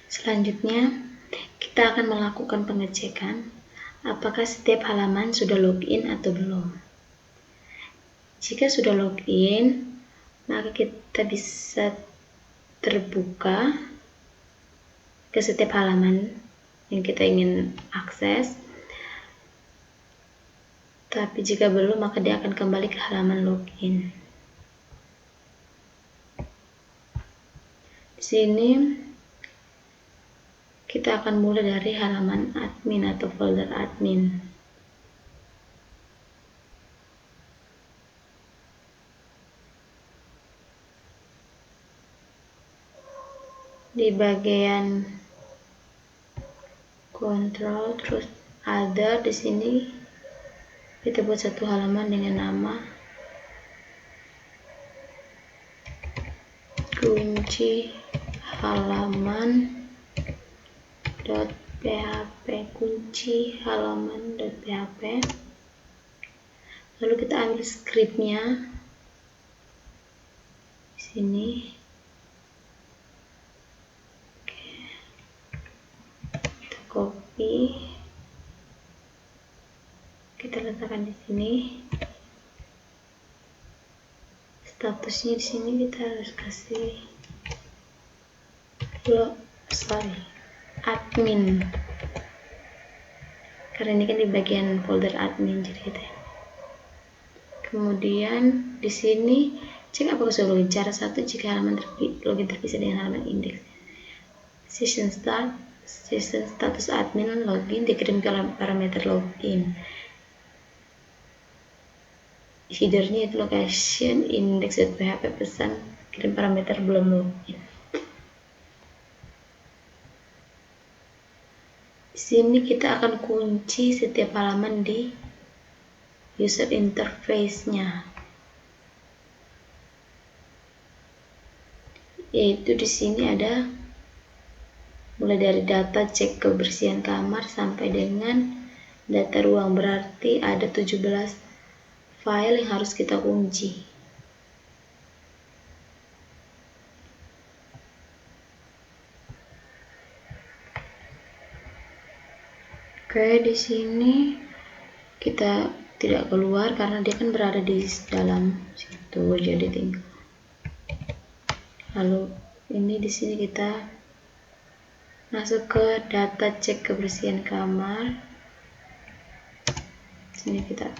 Selanjutnya, kita akan melakukan pengecekan apakah setiap halaman sudah login atau belum. Jika sudah login, maka kita bisa terbuka ke setiap halaman yang kita ingin akses. Tapi jika belum, maka dia akan kembali ke halaman login. Di sini kita akan mulai dari halaman admin atau folder admin. Di bagian control, terus other, di sini kita buat satu halaman dengan nama kunci halaman .php, kunci halaman.php. Lalu kita ambil scriptnya di sini. Kita copy, kita letakkan di sini. Statusnya di sini kita harus kasih admin, karena ini kan di bagian folder admin, jadi gitu ya. Kemudian di sini cek apakah sudah login. Cara satu, jika halaman login terpisah dengan halaman indeks. Session start, session status admin login, dikirim ke parameter login. Headernya itu location index.php, pesan kirim parameter belum login. Di sini kita akan kunci setiap halaman di user interface-nya, yaitu di sini ada mulai dari data cek kebersihan kamar sampai dengan data ruang, berarti ada 17 file yang harus kita kunci. Oke, di sini kita tidak keluar karena dia kan berada di dalam situ, jadi tinggal. Lalu ini di sini kita masuk ke data cek kebersihan kamar. Di sini kita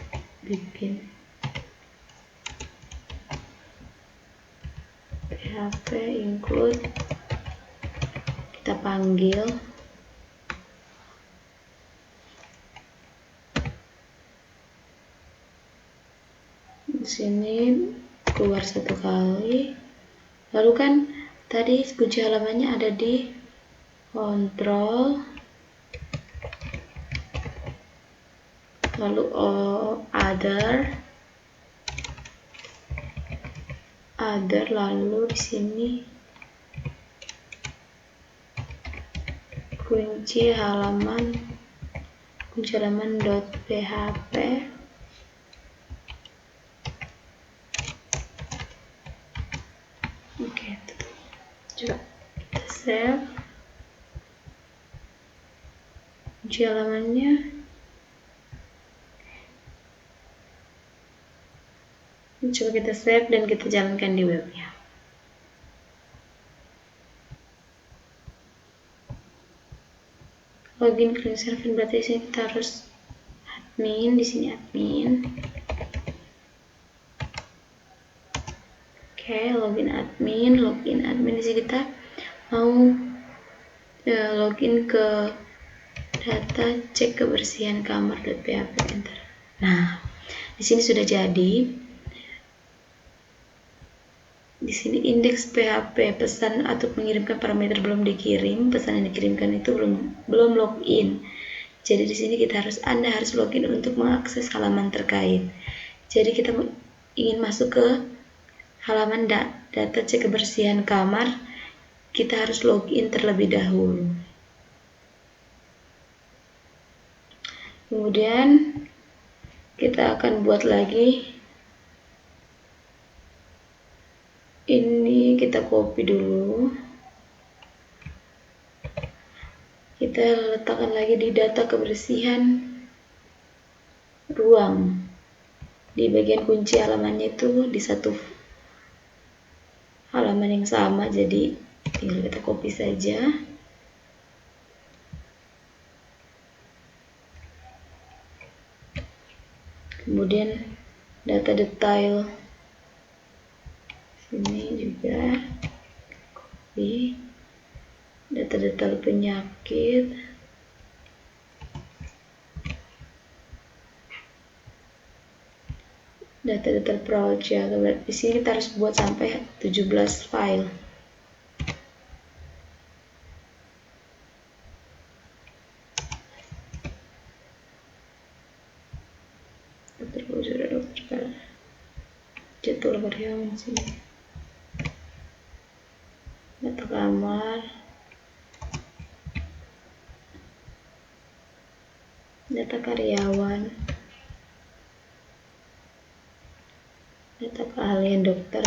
bikin php include, kita panggil. Di sini keluar satu kali. Lalu kan tadi kunci halamannya ada di control, lalu other, lalu di sini kunci halaman.php. Oke, coba kita save kunci halamannya. Coba kita save dan kita jalankan di webnya. Login ke server, berarti di sini kita harus admin, di sini admin. Oke, login admin di sini kita mau login ke data cek kebersihan kamar.php, enter. Nah, di sini sudah jadi. Di sini indeks PHP, pesan atau mengirimkan parameter belum dikirim, pesan yang dikirimkan itu belum login. Jadi di sini Anda harus login untuk mengakses halaman terkait. Jadi kita ingin masuk ke halaman data cek kebersihan kamar, kita harus login terlebih dahulu. Kemudian kita akan buat lagi. Ini kita copy dulu. Kita letakkan lagi di data kebersihan ruang. Di bagian kunci halamannya itu di satu halaman yang sama, jadi tinggal kita copy saja. Kemudian data detail sini juga copy. Data detail penyakit, data detail perawat jaga. Di sini kita harus buat sampai 17 file. Dokter jadwal karyawan sini, data kamar, data karyawan, data keahlian dokter.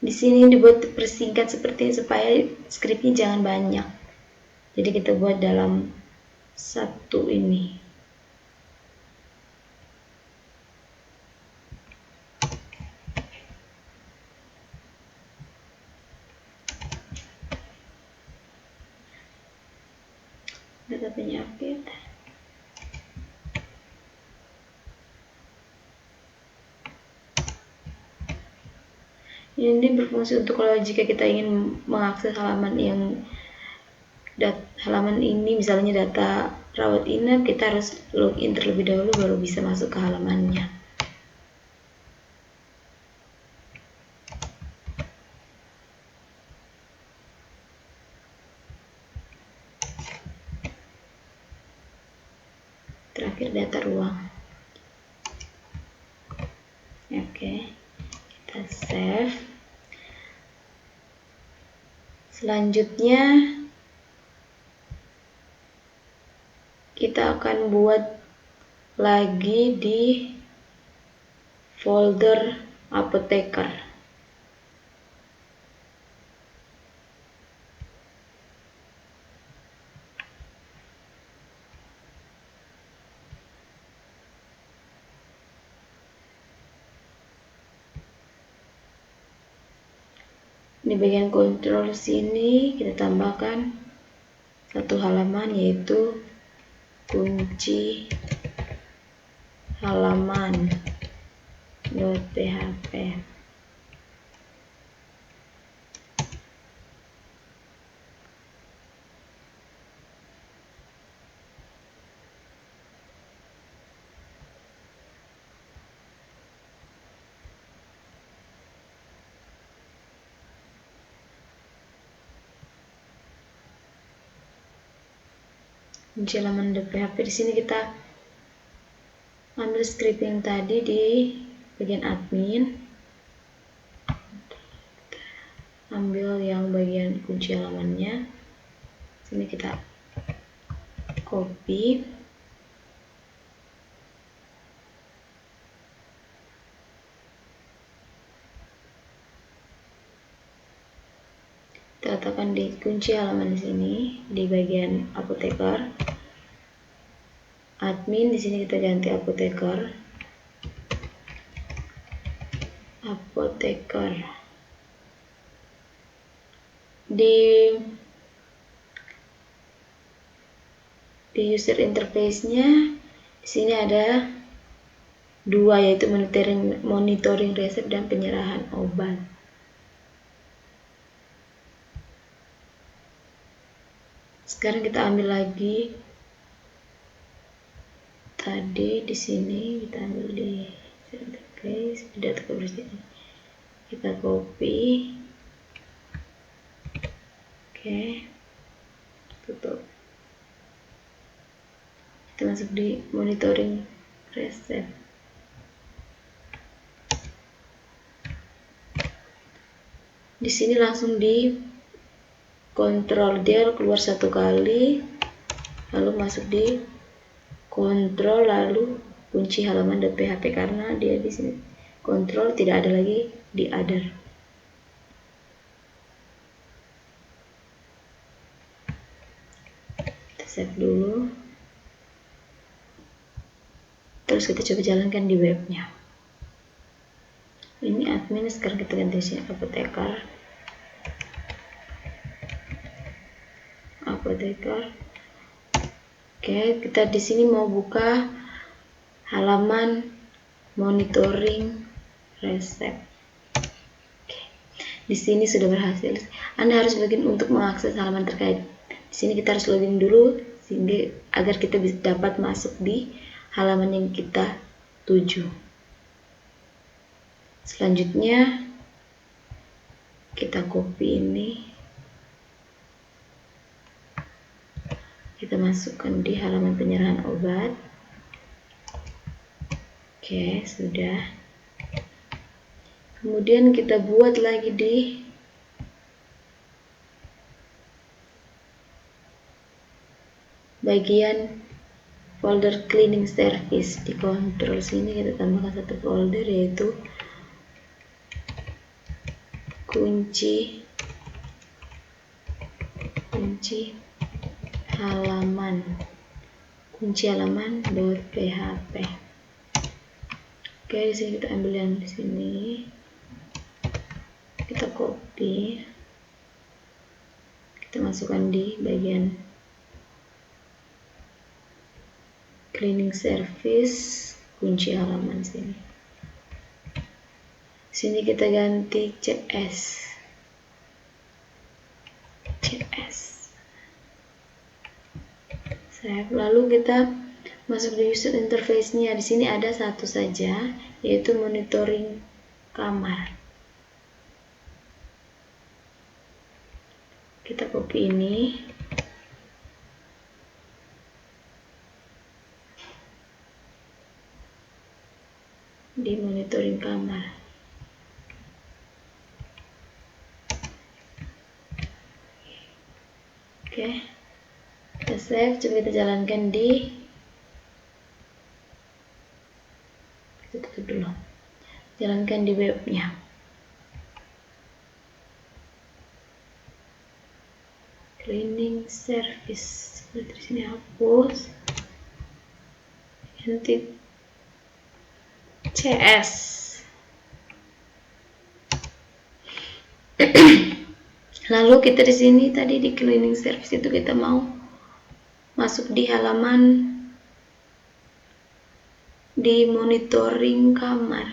Di sini dibuat persingkat seperti ini supaya skripnya jangan banyak. Jadi kita buat dalam satu ini. Data penyakit. Ini berfungsi untuk kalau jika kita ingin mengakses halaman yang halaman ini, misalnya data rawat inap, kita harus login terlebih dahulu baru bisa masuk ke halamannya. Terakhir data ruang. Oke, kita save. Selanjutnya kita akan buat lagi di folder apoteker. Di bagian kontrol sini kita tambahkan satu halaman, yaitu kunci halaman .php. Kunci halaman .php. Di sini kita ambil script yang tadi di bagian admin, ambil yang bagian kunci halamannya. Sini kita copy, kita letakkan di kunci halaman sini di bagian apoteker. Admin di sini kita ganti apoteker. Di user interface-nya di sini ada dua, yaitu monitoring resep dan penyerahan obat. Sekarang kita ambil lagi tadi di sini, kita ambil di interface, di data kebersihan, kita copy. Oke, tutup. Kita masuk di monitoring resep. Di sini langsung di kontrol, dia keluar satu kali, lalu masuk di kontrol, lalu kunci halaman .php, karena dia di sini kontrol, tidak ada lagi di other. save dulu, terus kita coba jalankan di webnya. Ini admin, sekarang kita ganti sini apoteker. Oke, kita di sini mau buka halaman monitoring resep. Oke. Di sini sudah berhasil. Anda harus login untuk mengakses halaman terkait. Di sini kita harus login dulu sehingga agar kita bisa dapat masuk di halaman yang kita tuju. Selanjutnya kita copy ini, kita masukkan di halaman penyerahan obat. Oke, sudah. Kemudian kita buat lagi di bagian folder cleaning service. Di kontrol sini kita tambahkan satu folder, yaitu kunci halaman.php. Oke, di sini kita ambil yang di sini, kita copy, kita masukkan di bagian cleaning service, kunci halaman sini. Sini kita ganti CS. Lalu kita masuk di user interface-nya. Di sini ada satu saja, yaitu monitoring kamar. Kita copy ini, di monitoring kamar. Oke, kita save. Coba kita jalankan di, kita tutup dulu, jalankan di webnya. Cleaning service, di sini hapus, ganti CS. Lalu kita di sini tadi di cleaning service itu kita mau masuk di halaman di monitoring kamar.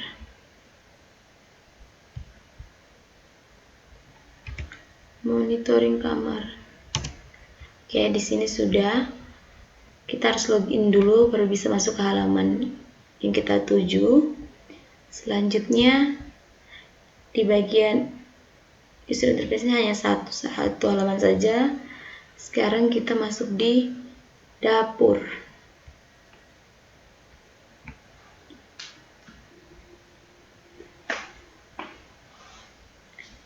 Oke, di sini sudah. Kita harus login dulu baru bisa masuk ke halaman yang kita tuju. Selanjutnya di bagian user interface-nya hanya satu halaman saja. Sekarang kita masuk di dapur.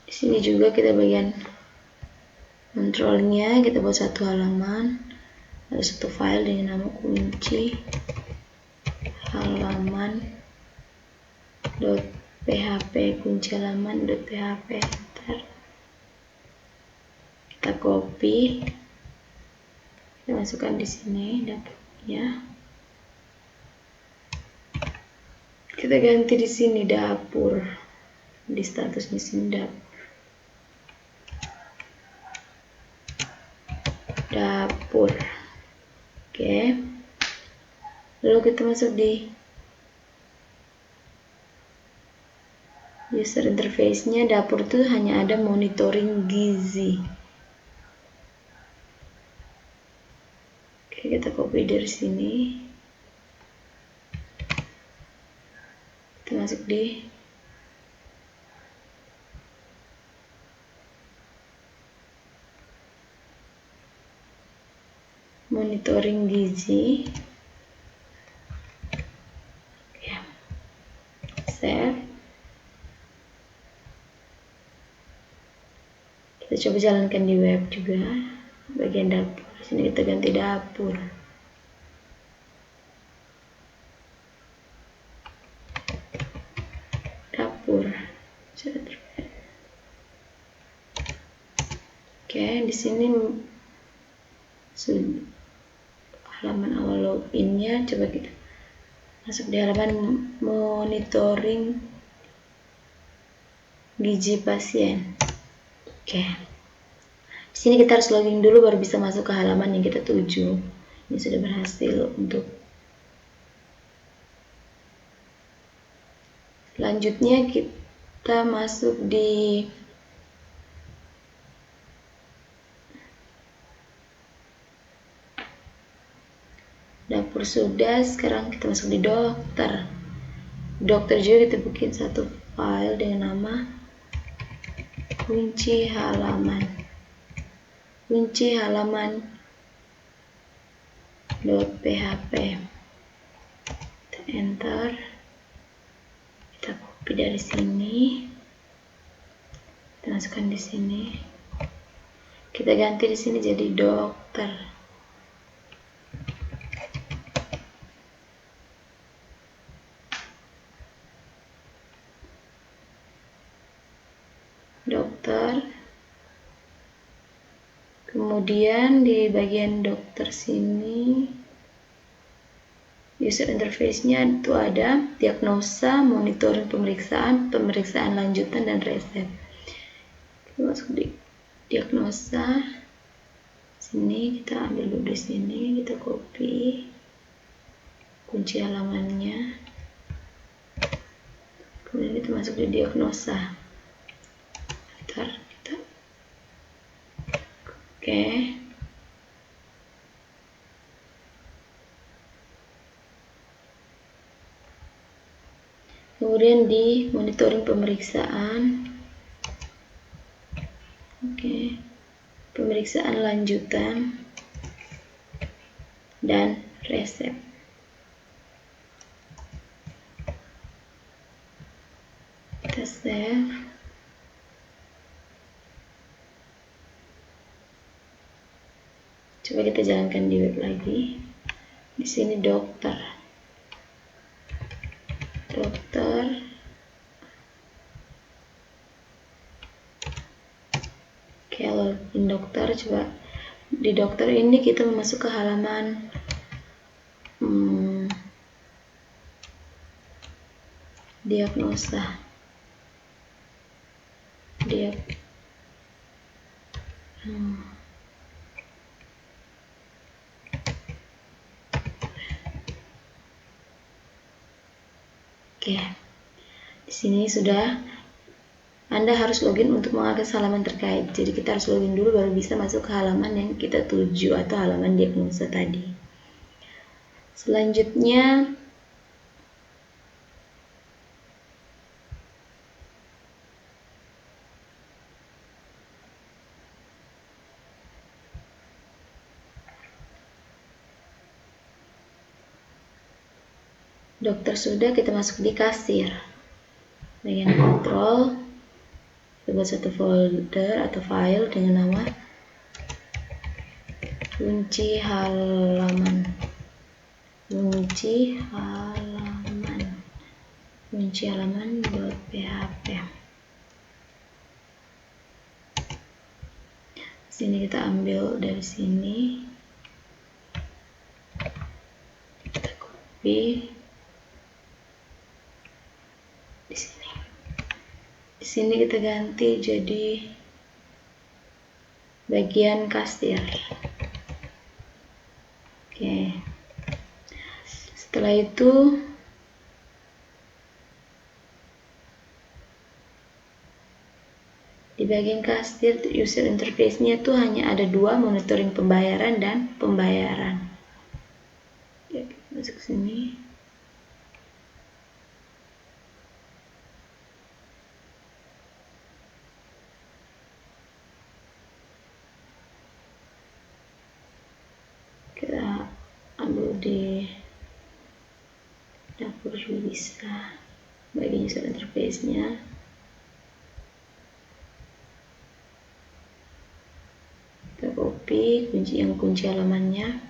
Di sini juga kita bagian kontrolnya, kita buat satu halaman, ada satu file dengan nama kunci halaman.php, kunci halaman.php. Kita copy, kita masukkan di sini dapurnya. Kita ganti di sini dapur, di status di sini dapur. Oke, lalu kita masuk di user interface-nya. Dapur itu hanya ada monitoring gizi. Oke, kita copy dari sini, kita masuk di monitoring gizi. Oke, save. Kita coba jalankan di web juga, bagian dapur. Sini kita ganti dapur. Oke, di sini halaman awal loginnya. Coba kita masuk di halaman monitoring gizi pasien. Oke. Di sini kita harus login dulu baru bisa masuk ke halaman yang kita tuju. Ini sudah berhasil untuk selanjutnya kita masuk di dapur sudah. Sekarang kita masuk di dokter. Dokter juga kita bikin satu file dengan nama kunci halaman .php. Kita enter, kita copy dari sini, kita masukkan di sini, kita ganti di sini jadi dokter. Kemudian di bagian dokter sini user interface-nya itu ada diagnosa, monitoring pemeriksaan lanjutan, dan resep. Kita masuk di diagnosa. Sini kita ambil dulu di sini, kita copy kunci halamannya. Kemudian kita masuk di diagnosa. Bentar, kita oke. Kemudian di monitoring pemeriksaan. Oke. Pemeriksaan lanjutan dan resep. Kita save. Coba kita jalankan di web lagi. Di sini dokter. Kalau in dokter, coba di dokter ini kita masuk ke halaman diagnosa. Oke, di sini sudah. Anda harus login untuk mengakses halaman terkait. Jadi kita harus login dulu baru bisa masuk ke halaman yang kita tuju atau halaman diagnosa tadi. Selanjutnya dokter sudah, kita masuk di kasir. Bagian kontrol, kita buat satu folder atau file dengan nama kunci halaman .php. Sini kita ambil dari sini, kita copy di sini. Di sini kita ganti jadi bagian kasir. Oke. Setelah itu di bagian kasir user interface-nya tuh hanya ada dua, monitoring pembayaran dan pembayaran. Ya, kita masuk sini. Kita ambil di dapur juga bisa, bagian user interface-nya. Kita copy kunci halamannya.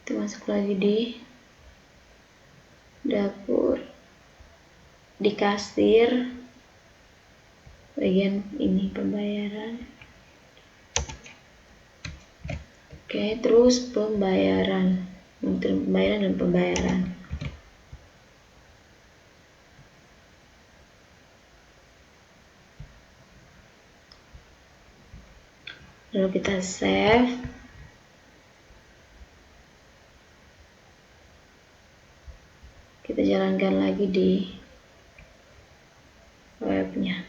Kita masuk lagi di dapur di kasir, bagian ini pembayaran. Oke, terus pembayaran, dan pembayaran. Lalu kita save. Kita jalankan lagi di webnya.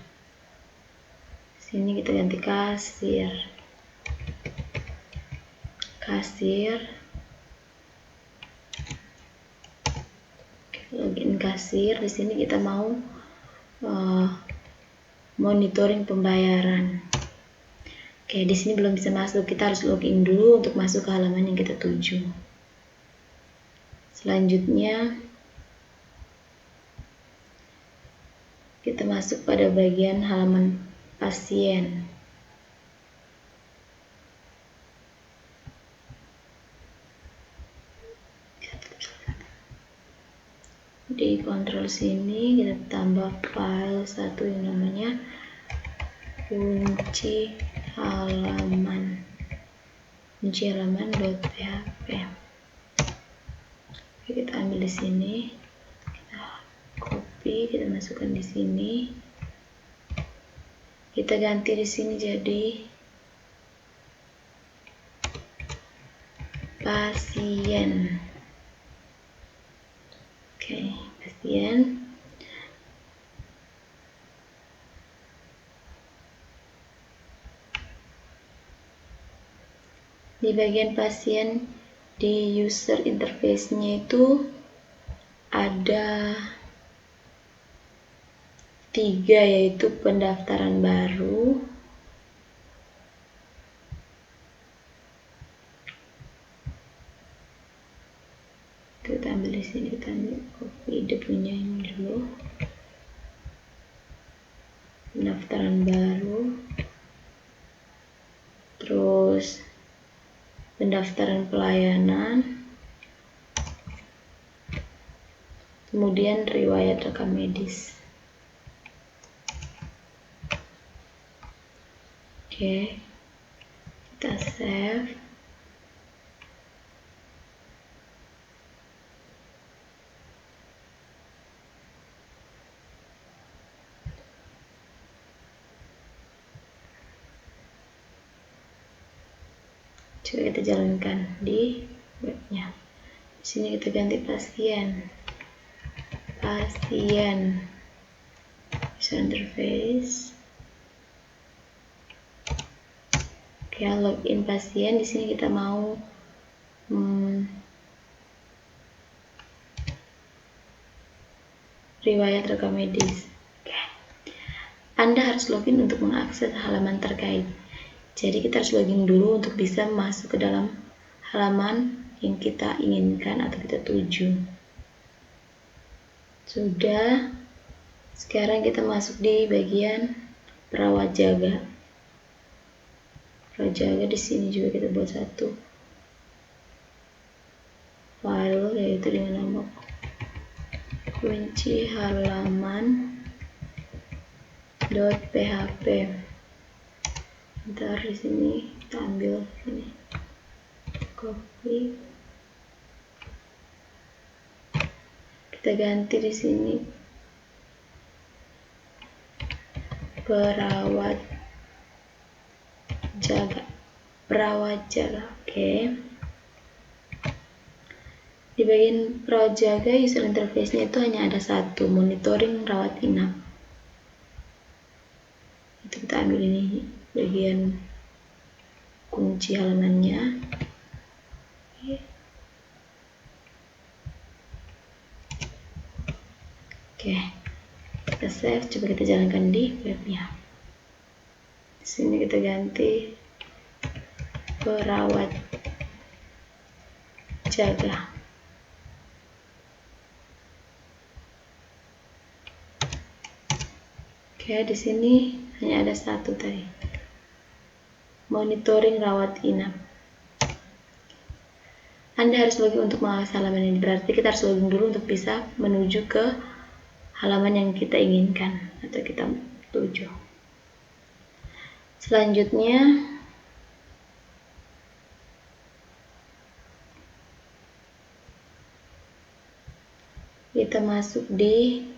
Sini kita ganti kasir. Login kasir. Di sini kita mau monitoring pembayaran. Oke, di sini belum bisa masuk. Kita harus login dulu untuk masuk ke halaman yang kita tuju. Selanjutnya kita masuk pada bagian halaman pasien. Di kontrol sini kita tambah file satu yang namanya kunci halaman.php. Kita ambil di sini, kita copy, kita masukkan di sini, kita ganti di sini jadi pasien. Oke, pasien. Di bagian pasien, di user interface-nya itu ada 3, yaitu pendaftaran baru, kita ambil di sini, kita ambil copy dia punya ini dulu, pendaftaran baru, terus pendaftaran pelayanan, kemudian riwayat rekam medis. Oke, kita save. Coba kita jalankan di webnya. Di sini kita ganti pasien, user interface. Oke, login pasien. Di sini kita mau riwayat rekam medis. Oke. Anda harus login untuk mengakses halaman terkait. Jadi kita harus login dulu untuk bisa masuk ke dalam halaman yang kita inginkan atau kita tuju. Sudah. Sekarang kita masuk di bagian perawat jaga. Perawat jaga di sini juga kita buat satu file, yaitu dengan nama kunci halaman.php. Ntar di sini kita ambil ini, copy, kita ganti di sini perawat jaga. Oke. Di bagian perawat jaga, user interface-nya itu hanya ada satu, monitoring rawat inap. Itu kita ambil ini bagian kunci halamannya. Oke, kita save. Coba kita jalankan di webnya. Di sini kita ganti perawat jaga. Oke, di sini hanya ada satu tadi, monitoring rawat inap. Anda harus login untuk mengakses halaman ini, berarti kita harus login dulu untuk bisa menuju ke halaman yang kita inginkan atau kita tuju. Selanjutnya kita masuk di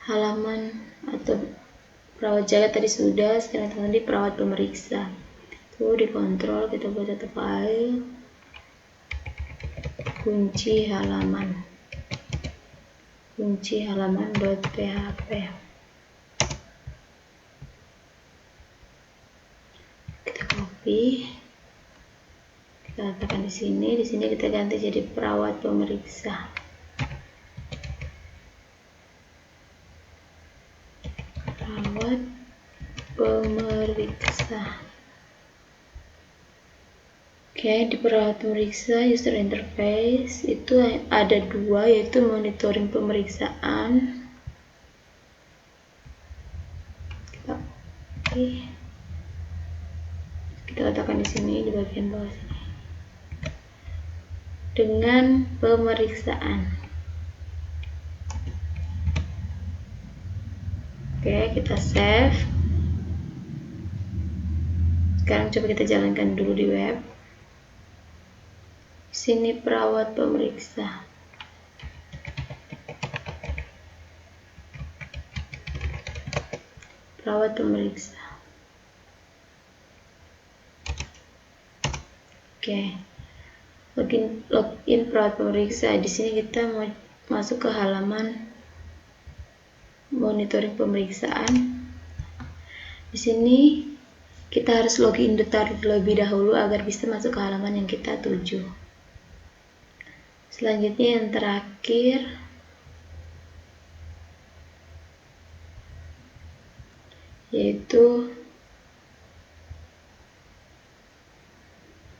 halaman atau perawat jaga tadi sudah, sekarang kita di perawat pemeriksa. Tuh di kontrol, kita buat satu file, kunci halaman.php. Kita copy, kita letakkan di sini kita ganti jadi perawat pemeriksa. Oke, di perawat pemeriksa user interface itu ada dua, yaitu monitoring pemeriksaan. Kita letakkan di sini di bagian bawah sini. Dengan pemeriksaan. Oke, kita save. Sekarang coba kita jalankan dulu di web. Sini perawat pemeriksa. Perawat pemeriksa. Oke. Login perawat pemeriksa. Di sini kita mau masuk ke halaman monitoring pemeriksaan. Di sini kita harus login terlebih dahulu agar bisa masuk ke halaman yang kita tuju. Selanjutnya yang terakhir, yaitu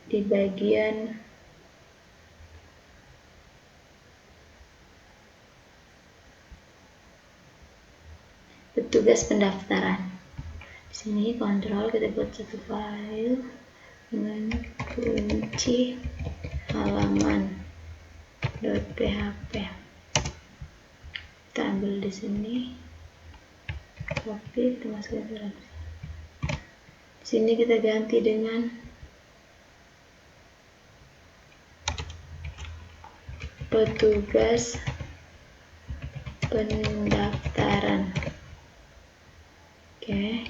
di bagian petugas pendaftaran. Di sini kontrol, kita buat satu file dengan kunci halaman.php. Kita ambil di sini, copy, kita masukkan ke dalam. Di sini kita ganti dengan petugas pendaftaran. Oke.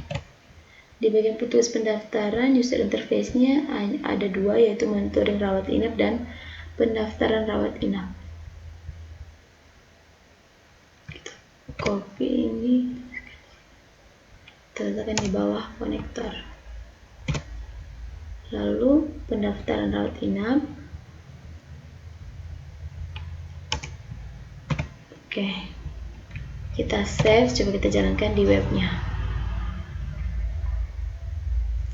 Di bagian petugas pendaftaran, user interface-nya ada dua, yaitu monitoring rawat inap dan pendaftaran rawat inap. Kita copy ini, kita letakkan di bawah konektor. Lalu pendaftaran rawat inap. Oke, kita save, coba kita jalankan di webnya.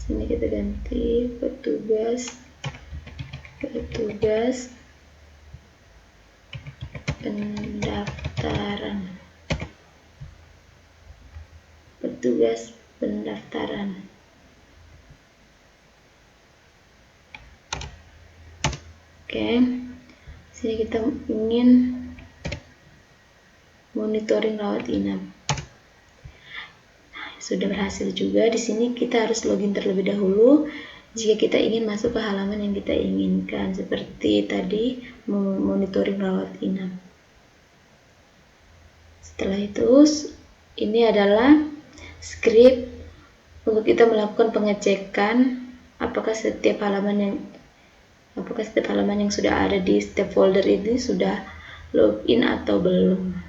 Sini kita ganti petugas pendaftaran. Petugas pendaftaran. Oke, sini kita ingin monitoring rawat inap. Sudah berhasil juga. Di sini kita harus login terlebih dahulu jika kita ingin masuk ke halaman yang kita inginkan, seperti tadi monitoring rawat inap. Setelah itu, ini adalah script untuk kita melakukan pengecekan apakah setiap halaman yang sudah ada di setiap folder ini sudah login atau belum.